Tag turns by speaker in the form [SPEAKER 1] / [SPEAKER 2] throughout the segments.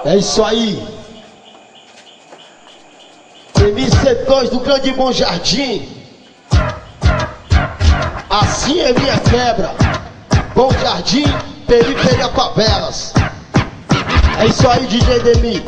[SPEAKER 1] É isso aí. MC2 do Grande Bom Jardim. Assim é minha quebra. Bom Jardim, periferia, favelas. É isso aí, DJ Demi.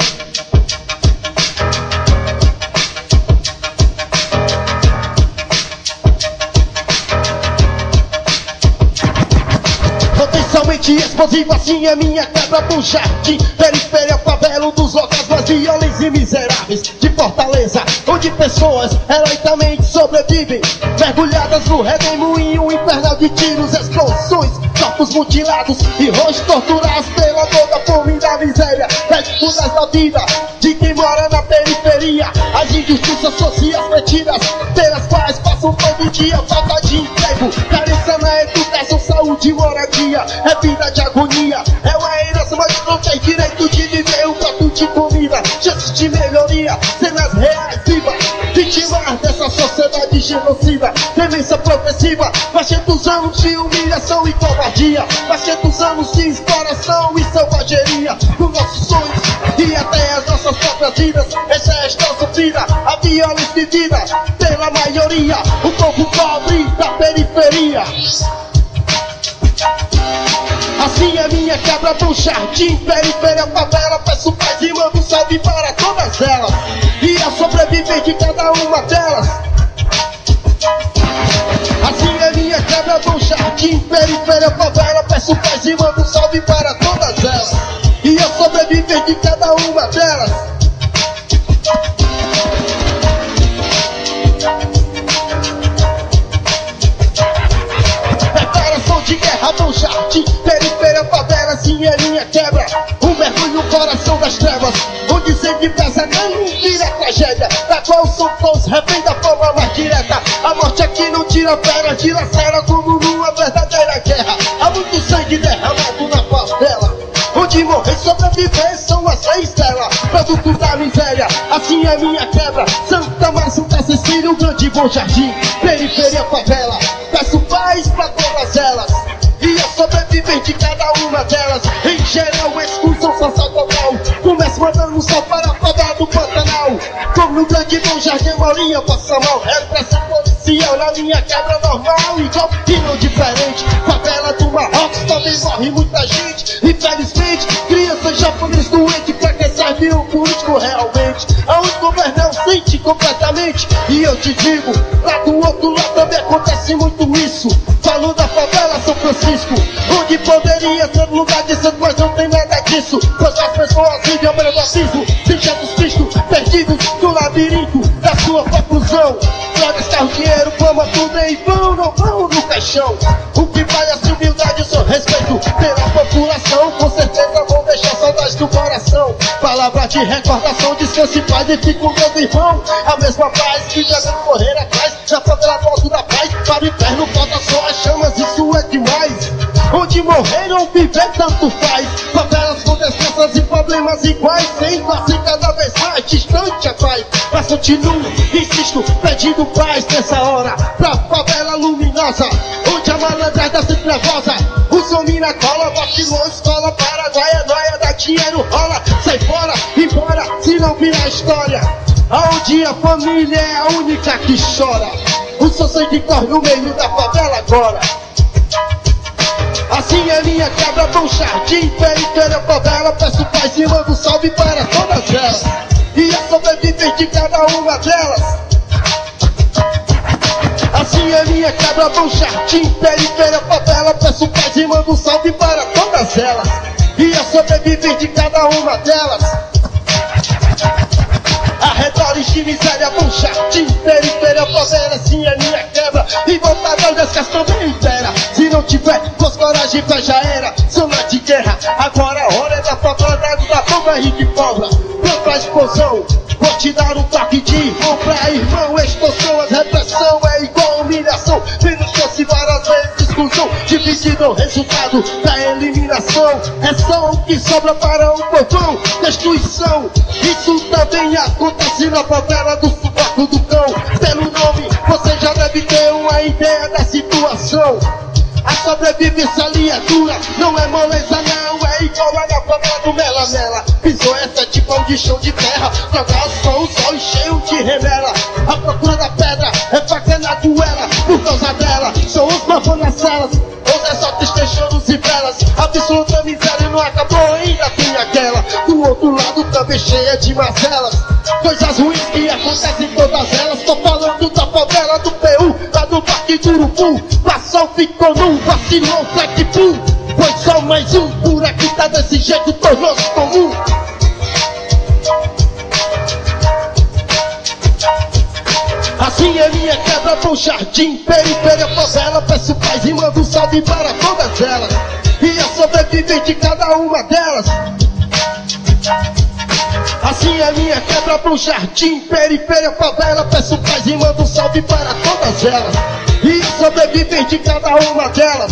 [SPEAKER 1] Potencialmente explosivo, assim é minha quebra. Bom Jardim, periferia, favela, um dos locais mais violentos e miseráveis de Fortaleza, onde pessoas heroicamente sobrevivem, mergulhadas no redemoinho infernal de tiros, explosões, corpos mutilados e rostos torturados pela dor da fome e da miséria, das disputas da vida de quem mora na periferia, as injustiças sociais retidas, pelas quais passam todo dia falta de emprego, carência na educação, saúde e moradia, é vida de agonia, é uma herança, mas não tem direito de viver um prato de comida, chances de melhoria, cenas reais vivas, vítimas dessa sociedade genocida, demência progressiva, 200 anos de humilhação e covardia, 200 anos de exploração e selvageria, dos nossos sonhos e até as nossas próprias vidas, essa é a história sofrida, a violência vivida pela maioria, o povo pobre da periferia. Assim é minha quebra, Bom Jardim, periferia, favela, peço paz e mando um salve para todas elas e a sobreviver de cada uma delas. Assim é minha quebra, Bom Jardim, periferia, favela, peço paz e mando um salve para todas elas e a sobreviver de cada uma delas. Declaração de guerra, Bom Jardim, periferia, favela, assim é minha quebra. Um mergulho no coração das trevas, onde sempre pesa não vira tragédia, da qual são todos refém da forma mais direta. A morte aqui não tira fera, dilacera como numa verdadeira guerra. Há muito sangue derramado na favela, onde morrer e sobreviver são as leis dela, produto da miséria. Assim é minha quebra, Santa Maria, Santa Cecília, o Grande Bom Jardim, periferia, favela, peço paz pra todas elas e a sobreviver de cada uma delas. Em geral, exclusão social total, começa mandando um sal para a favela do Pantanal. Como no Grande Bom Jardim, Maurinha passa mal, repressão policial na minha quebra normal, igual e não diferente. Favela do Marrocos também morre muita gente, infelizmente, crianças japonesas doentes. Pra que serve o político realmente? Aonde o governo não sente completamente. E eu te digo, lá do outro lado também acontece muito isso. Falo da favela São Francisco, onde poderia ser lugar de santo, mas não tem nada disso. Pois as pessoas vivem ao beira do abismo, sem Jesus Cristo, perdidos no labirinto da sua conclusão. Drogas, carro, dinheiro, fama, tudo em vão, não vão no caixão. O que vale a humildade, o seu respeito pela população, com certeza vão deixar saudades do coração. Palavra de recordação, descanse em paz e fica o meu irmão. A mesma paz que devemos correr atrás, na favela do alto da paz, para o inferno falta só as chamas, isso é demais. Onde morrer ou viver tanto faz, favelas com desgraças e problemas iguais, sendo-se cada vez mais distante a paz. Mas continuo, insisto, pedindo paz nessa hora, pra favela luminosa, onde a malandragem dá sempre nervosa. Os homens na cola, vacilou, escola, paraguaia, noia, dá dinheiro, rola, sai fora, embora, se não virar história. Aonde a família é a única que chora, o seu sangue corre no meio da favela agora. Assim é minha quebra, Bom Jardim, periferia, favela, peço paz e mando um salve para todas elas e a sobreviver de cada uma delas. Assim é minha quebra, Bom Jardim, periferia, favela, peço paz e mando um salve para todas elas e a sobreviver de cada uma delas. Arredores de miséria, Bom Jardim, periferia, favela, assim é minha quebra. E voltar das descas também impera. Se não tiver, pois coragem, fé já era. Zona de guerra, agora a hora é da favela, da bomba e de cobra. Planta a explosão, vou te dar um toque de irmão pra irmão. Extorsão, a repressão é igual a humilhação. Menos fosse várias vezes exclusão, dividido o resultado da eliminação. É só o que sobra para o povão, destruição. Isso também acontece na favela do Subaco do Cão. Pelo nome, você já deve ter uma ideia da situação. A sobrevivência ali é dura, não é moleza não, é igual a na favela do mela-mela. Pisou essa de pão de chão de terra, jogar som, sol e cheio de remela. A procura da pedra é bacana duela, por causa dela são os mafos nas celas. Hoje é só triste, choros e velas. Absoluta miséria não acabou, ainda tem aquela do outro lado também cheia de mazelas. Coisas ruins que acontecem todas elas. Tô falando da favela do PU, lá do Parque do Urubu. Passou, ficou nu, vacilou, fleque pum. Foi só mais um, por aqui tá desse jeito, tornou-se comum. Assim é minha quebra, bom jardim, periferia, favela. Peço paz e mando um salve para todas elas. E eu sobreviver de cada uma delas. Assim é minha quebra, bom jardim, periferia, favela. Peço paz e mando um salve para todas elas. E eu sobreviver de cada uma delas.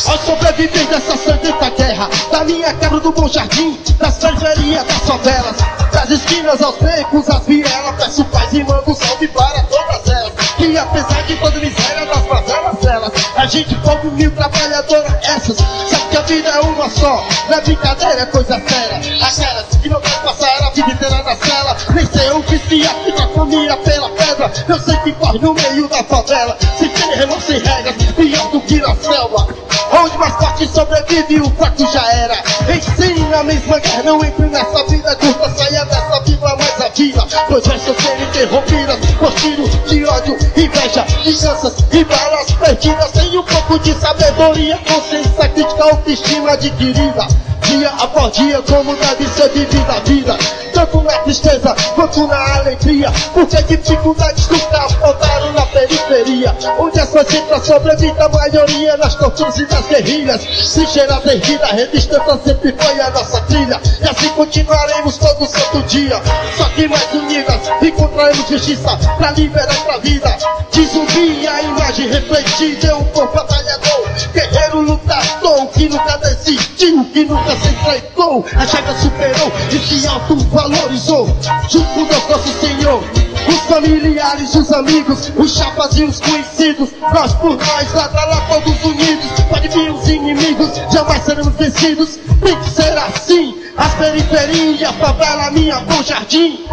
[SPEAKER 1] Aos sobreviventes dessa sangrenta guerra, da minha quebra do bom jardim, das periferias, das favelas, das esquinas aos becos, as vielas. Peço paz e mando um salve para todas elas. Que apesar de toda miséria das favelas delas, a gente pobre, mil trabalhadora essas. Sabe que a vida é uma só, não é brincadeira, é coisa séria. Aquelas que não querem passar a vida inteira na cela, nem ser um viciado, fica com mira pela pedra. Eu sei que corre no meio da favela, sem terreno, sem regras, pior do que na selva. Onde mais forte sobrevive, o fraco já era. Ensina a mesma guerra, não entre nessa vida curta, saia dessa vila mais a vida. Pois restam serem interrompidas por tiros de ódio, inveja, vinganças e balas perdidas. Sem um pouco de sabedoria, consciência crítica, autoestima adquirida. Dia após dia, como deve ser vivida a vida, tanto na tristeza quanto na alegria. Porque dificuldades nunca faltaram na periferia, onde as pessoas sobrevivem a maioria nas torturas e nas guerrilhas. Trincheiras erguidas, resistência sempre foi a nossa trilha. E assim continuaremos todo santo dia, só que mais unidas encontraremos justiça pra liberar a vida. De zumbi a imagem refletida é um povo batalhador, guerreiro lutador, que nunca desistiu, que nunca se entregou. A chega superou e se auto-valorizou, junto com Deus nosso Senhor. Os familiares, os amigos, os chapas e os conhecidos, nós por nós, lá todos unidos. Pode vir os inimigos, jamais seremos vencidos. Tem que ser assim, as periferias, a favela, minha bom jardim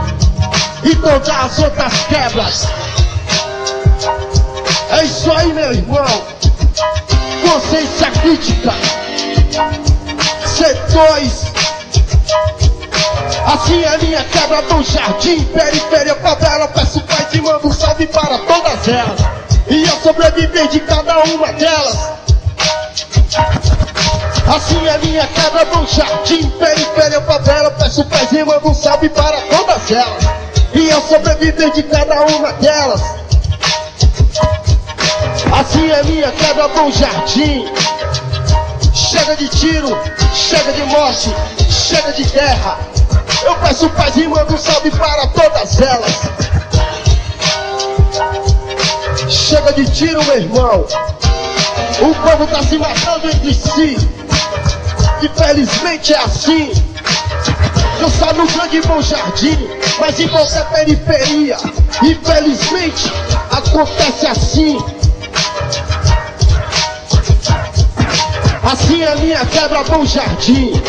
[SPEAKER 1] e todas as outras quebras. É isso aí, meu irmão. Consciência crítica. C2. Assim é minha quebra, bom jardim, periferia, favela. Peço paz e mando um salve para todas elas. E eu sobreviver de cada uma delas. Assim é minha quebra, bom jardim, periferia, favela. Peço paz e mando um salve para todas elas. E eu sobreviver de cada uma delas. Assim é minha quebra, bom jardim. Chega de tiro, chega de morte, chega de guerra. Eu peço paz e mando um salve para todas elas. Chega de tiro, meu irmão. O povo tá se matando entre si. Infelizmente é assim. Não só no grande bom jardim, mas em qualquer periferia. Infelizmente acontece assim. Assim é minha quebra, bom jardim.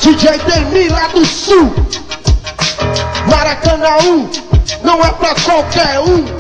[SPEAKER 1] DJ Demi lá do Sul, Maracanã, não é pra qualquer um.